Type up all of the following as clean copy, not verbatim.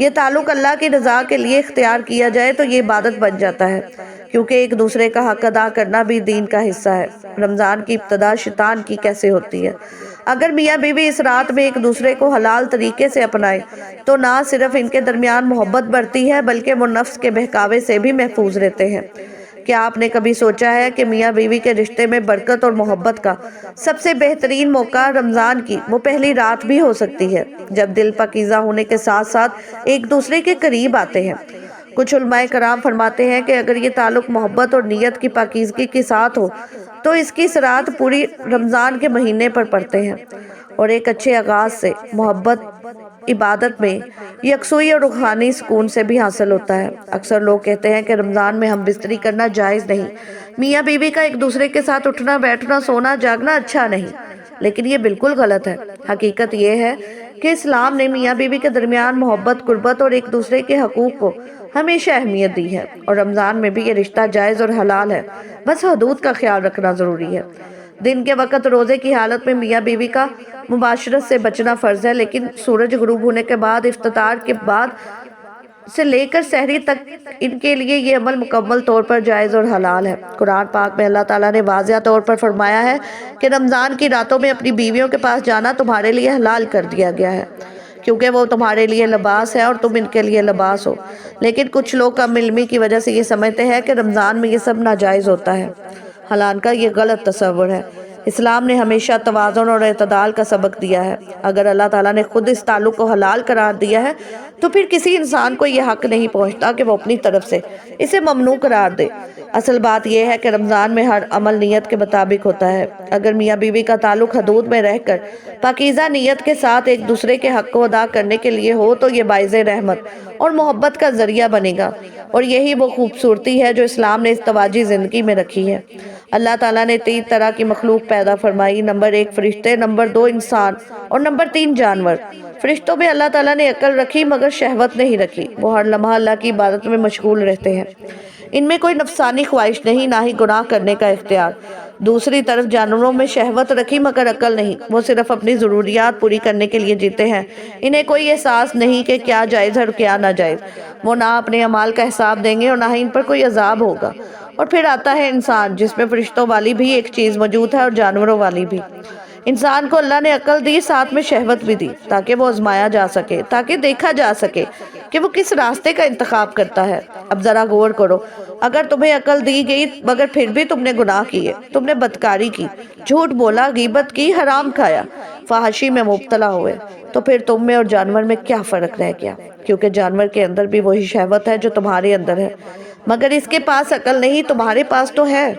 یہ تعلق اللہ کی رضا کے لیے اختیار کیا جائے تو یہ عبادت بن جاتا ہے، کیونکہ ایک دوسرے کا حق ادا کرنا بھی دین کا حصہ ہے۔ رمضان کی ابتدا شیطان کی کیسے ہوتی ہے؟ اگر میاں بیوی اس رات میں ایک دوسرے کو حلال طریقے سے اپنائے تو نہ صرف ان کے درمیان محبت بڑھتی ہے بلکہ وہ نفس کے بہکاوے سے بھی محفوظ رہتے ہیں۔ کیا آپ نے کبھی سوچا ہے کہ میاں بیوی کے رشتے میں برکت اور محبت کا سب سے بہترین موقع رمضان کی وہ پہلی رات بھی ہو سکتی ہے، جب دل پاکیزہ ہونے کے ساتھ ساتھ ایک دوسرے کے قریب آتے ہیں؟ کچھ علماء کرام فرماتے ہیں کہ اگر یہ تعلق محبت اور نیت کی پاکیزگی کے ساتھ ہو تو اس کی اثرات پوری رمضان کے مہینے پر پڑتے ہیں، اور ایک اچھے آغاز سے محبت عبادت میں یکسوئی اور روحانی سکون سے بھی حاصل ہوتا ہے۔ اکثر لوگ کہتے ہیں کہ رمضان میں ہم بستری کرنا جائز نہیں، میاں بیوی کا ایک دوسرے کے ساتھ اٹھنا بیٹھنا سونا جاگنا اچھا نہیں، لیکن یہ بالکل غلط ہے۔ حقیقت یہ ہے کہ اسلام نے میاں بیوی کے درمیان محبت، قربت اور ایک دوسرے کے حقوق کو ہمیشہ اہمیت دی ہے، اور رمضان میں بھی یہ رشتہ جائز اور حلال ہے، بس حدود کا خیال رکھنا ضروری ہے۔ دن کے وقت روزے کی حالت میں میاں بیوی کا مباشرت سے بچنا فرض ہے، لیکن سورج غروب ہونے کے بعد افطار کے بعد سے لے کر سحری تک ان کے لیے یہ عمل مکمل طور پر جائز اور حلال ہے۔ قرآن پاک میں اللہ تعالیٰ نے واضح طور پر فرمایا ہے کہ رمضان کی راتوں میں اپنی بیویوں کے پاس جانا تمہارے لیے حلال کر دیا گیا ہے، کیونکہ وہ تمہارے لیے لباس ہے اور تم ان کے لیے لباس ہو۔ لیکن کچھ لوگ کم علمی کی وجہ سے یہ سمجھتے ہیں کہ رمضان میں یہ سب ناجائز ہوتا ہے، حالانکہ یہ غلط تصور ہے۔ اسلام نے ہمیشہ توازن اور اعتدال کا سبق دیا ہے۔ اگر اللہ تعالیٰ نے خود اس تعلق کو حلال قرار دیا ہے تو پھر کسی انسان کو یہ حق نہیں پہنچتا کہ وہ اپنی طرف سے اسے ممنوع قرار دے۔ اصل بات یہ ہے کہ رمضان میں ہر عمل نیت کے مطابق ہوتا ہے۔ اگر میاں بیوی کا تعلق حدود میں رہ کر پاکیزہ نیت کے ساتھ ایک دوسرے کے حق کو ادا کرنے کے لیے ہو تو یہ باعث رحمت اور محبت کا ذریعہ بنے گا، اور یہی وہ خوبصورتی ہے جو اسلام نے اس تواجی زندگی میں رکھی ہے۔ اللہ تعالیٰ نے 3 طرح کی مخلوق پیدا فرمائی: نمبر 1 فرشتے، نمبر 2 انسان، اور نمبر 3 جانور۔ فرشتوں میں اللہ تعالیٰ نے عقل رکھی مگر شہوت نہیں رکھی، وہ ہر لمحہ اللہ کی عبادت میں مشغول رہتے ہیں، ان میں کوئی نفسانی خواہش نہیں، نہ ہی گناہ کرنے کا اختیار۔ دوسری طرف جانوروں میں شہوت رکھی مگر عقل نہیں، وہ صرف اپنی ضروریات پوری کرنے کے لیے جیتے ہیں، انہیں کوئی احساس نہیں کہ کیا جائز ہے اور کیا ناجائز، وہ نہ اپنے اعمال کا حساب دیں گے اور نہ ہی ان پر کوئی عذاب ہوگا۔ اور پھر آتا ہے انسان، جس میں فرشتوں والی بھی ایک چیز موجود ہے اور جانوروں والی بھی۔ انسان کو اللہ نے عقل دی، ساتھ میں شہوت بھی دی، تاکہ وہ آزمایا جا سکے، تاکہ دیکھا جا سکے کہ وہ کس راستے کا انتخاب کرتا ہے۔ اب ذرا غور کرو، اگر تمہیں عقل دی گئی مگر پھر بھی تم نے گناہ کیے، تم نے بدکاری کی، جھوٹ بولا، غیبت کی، حرام کھایا، فحاشی میں مبتلا ہوئے، تو پھر تم میں اور جانور میں کیا فرق رہ گیا؟ کیونکہ جانور کے اندر بھی وہی شہوت ہے جو تمہارے اندر ہے، مگر اس کے پاس عقل نہیں، تمہارے پاس تو ہے۔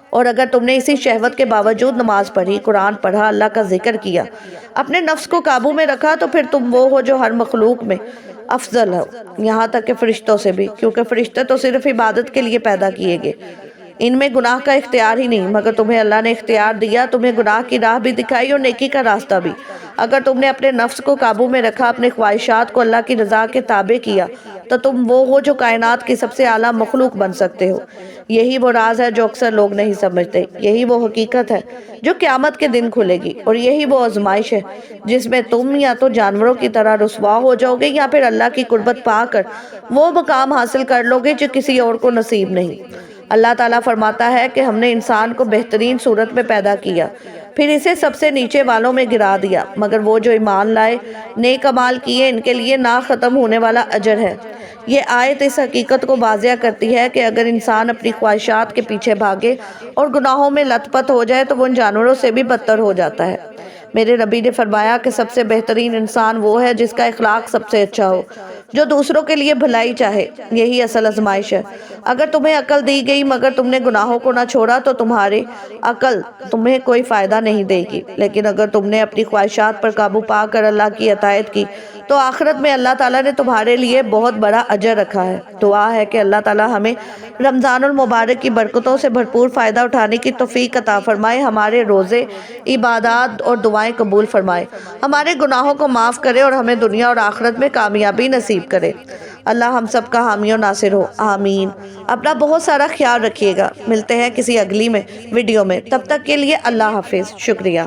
اور اگر تم نے اسی شہوت کے باوجود نماز پڑھی، قرآن پڑھا، اللہ کا ذکر کیا، اپنے نفس کو قابو میں رکھا، تو پھر تم وہ ہو جو ہر مخلوق میں افضل ہو، یہاں تک کہ فرشتوں سے بھی، کیونکہ فرشتے تو صرف عبادت کے لیے پیدا کیے گئے، ان میں گناہ کا اختیار ہی نہیں، مگر تمہیں اللہ نے اختیار دیا، تمہیں گناہ کی راہ بھی دکھائی اور نیکی کا راستہ بھی۔ اگر تم نے اپنے نفس کو قابو میں رکھا، اپنے خواہشات کو اللہ کی رضا کے تابع کیا، تو تم وہ ہو جو کائنات کی سب سے اعلیٰ مخلوق بن سکتے ہو۔ یہی وہ راز ہے جو اکثر لوگ نہیں سمجھتے، یہی وہ حقیقت ہے جو قیامت کے دن کھلے گی، اور یہی وہ آزمائش ہے جس میں تم یا تو جانوروں کی طرح رسوا ہو جاؤ گے یا پھر اللہ کی قربت پا کر وہ مقام حاصل کر لو گے جو کسی اور کو نصیب نہیں۔ اللہ تعالیٰ فرماتا ہے کہ ہم نے انسان کو بہترین صورت میں پیدا کیا، پھر اسے سب سے نیچے والوں میں گرا دیا، مگر وہ جو ایمان لائے، نیک اعمال کیے، ان کے لیے نہ ختم ہونے والا اجر ہے۔ یہ آیت اس حقیقت کو واضح کرتی ہے کہ اگر انسان اپنی خواہشات کے پیچھے بھاگے اور گناہوں میں لت پت ہو جائے تو وہ ان جانوروں سے بھی بدتر ہو جاتا ہے۔ میرے نبی نے فرمایا کہ سب سے بہترین انسان وہ ہے جس کا اخلاق سب سے اچھا ہو، جو دوسروں کے لیے بھلائی چاہے، یہی اصل آزمائش ہے۔ اگر تمہیں عقل دی گئی مگر تم نے گناہوں کو نہ چھوڑا تو تمہاری عقل تمہیں کوئی فائدہ نہیں دے گی، لیکن اگر تم نے اپنی خواہشات پر قابو پا کر اللہ کی اطاعت کی تو آخرت میں اللہ تعالیٰ نے تمہارے لیے بہت بڑا اجر رکھا ہے۔ دعا ہے کہ اللہ تعالیٰ ہمیں رمضان المبارک کی برکتوں سے بھرپور فائدہ اٹھانے کی توفیق عطا فرمائے، ہمارے روزے، عبادات اور دعائیں قبول فرمائے، ہمارے گناہوں کو معاف کرے اور ہمیں دنیا اور آخرت میں کامیابی نصیب کرے۔ اللہ ہم سب کا حامی و ناصر ہو، آمین۔ اپنا بہت سارا خیال رکھیے گا، ملتے ہیں کسی اگلی ویڈیو میں، تب تک کے لیے اللہ حافظ، شکریہ۔